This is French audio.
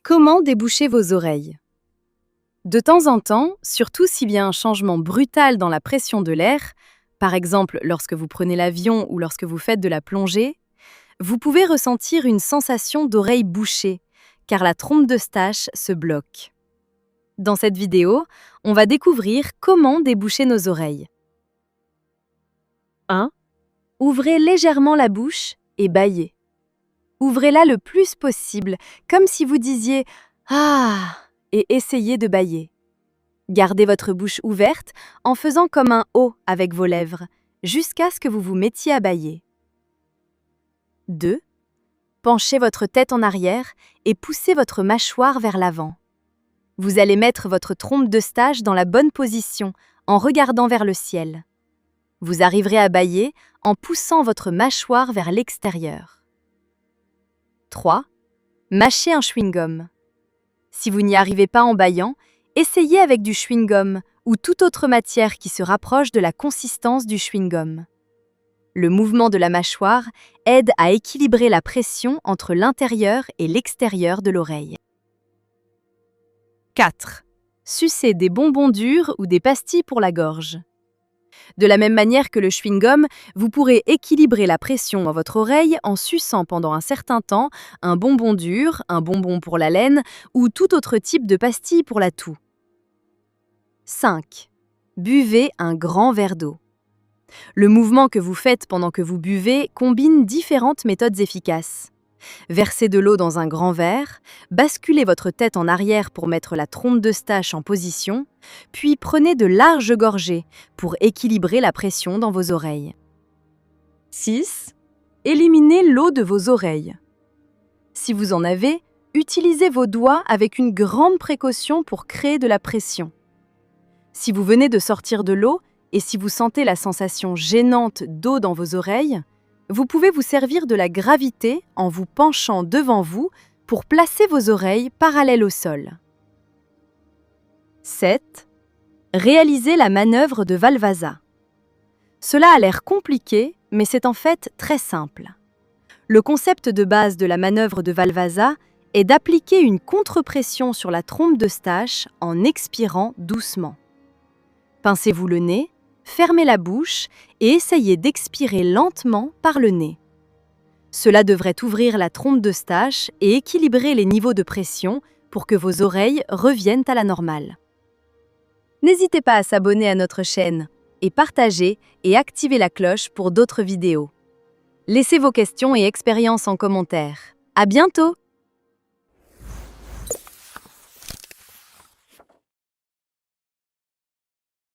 Comment déboucher vos oreilles? De temps en temps, surtout s'il y a un changement brutal dans la pression de l'air, par exemple lorsque vous prenez l'avion ou lorsque vous faites de la plongée, vous pouvez ressentir une sensation d'oreille bouchée, car la trompe d'Eustache se bloque. Dans cette vidéo, on va découvrir comment déboucher nos oreilles. 1. Ouvrez légèrement la bouche et bâillez. Ouvrez-la le plus possible, comme si vous disiez « Ah » et essayez de bâiller. Gardez votre bouche ouverte en faisant comme un O avec vos lèvres, jusqu'à ce que vous vous mettiez à bâiller. 2. Penchez votre tête en arrière et poussez votre mâchoire vers l'avant. Vous allez mettre votre trompe d'Eustache dans la bonne position en regardant vers le ciel. Vous arriverez à bâiller en poussant votre mâchoire vers l'extérieur. 3. Mâchez un chewing-gum. Si vous n'y arrivez pas en bâillant, essayez avec du chewing-gum ou toute autre matière qui se rapproche de la consistance du chewing-gum. Le mouvement de la mâchoire aide à équilibrer la pression entre l'intérieur et l'extérieur de l'oreille. 4. Sucez des bonbons durs ou des pastilles pour la gorge. De la même manière que le chewing-gum, vous pourrez équilibrer la pression dans votre oreille en suçant pendant un certain temps un bonbon dur, un bonbon pour la laine ou tout autre type de pastille pour la toux. 5. Buvez un grand verre d'eau. Le mouvement que vous faites pendant que vous buvez combine différentes méthodes efficaces. Versez de l'eau dans un grand verre, basculez votre tête en arrière pour mettre la trompe d'Eustache en position, puis prenez de larges gorgées pour équilibrer la pression dans vos oreilles. 6. Éliminez l'eau de vos oreilles. Si vous en avez, utilisez vos doigts avec une grande précaution pour créer de la pression. Si vous venez de sortir de l'eau et si vous sentez la sensation gênante d'eau dans vos oreilles, vous pouvez vous servir de la gravité en vous penchant devant vous pour placer vos oreilles parallèles au sol. 7. Réalisez la manœuvre de Valvasa. Cela a l'air compliqué, mais c'est en fait très simple. Le concept de base de la manœuvre de Valvasa est d'appliquer une contre-pression sur la trompe d'Eustache en expirant doucement. Pincez-vous le nez, fermez la bouche et essayez d'expirer lentement par le nez. Cela devrait ouvrir la trompe d'Eustache et équilibrer les niveaux de pression pour que vos oreilles reviennent à la normale. N'hésitez pas à s'abonner à notre chaîne et partager et activer la cloche pour d'autres vidéos. Laissez vos questions et expériences en commentaire. À bientôt!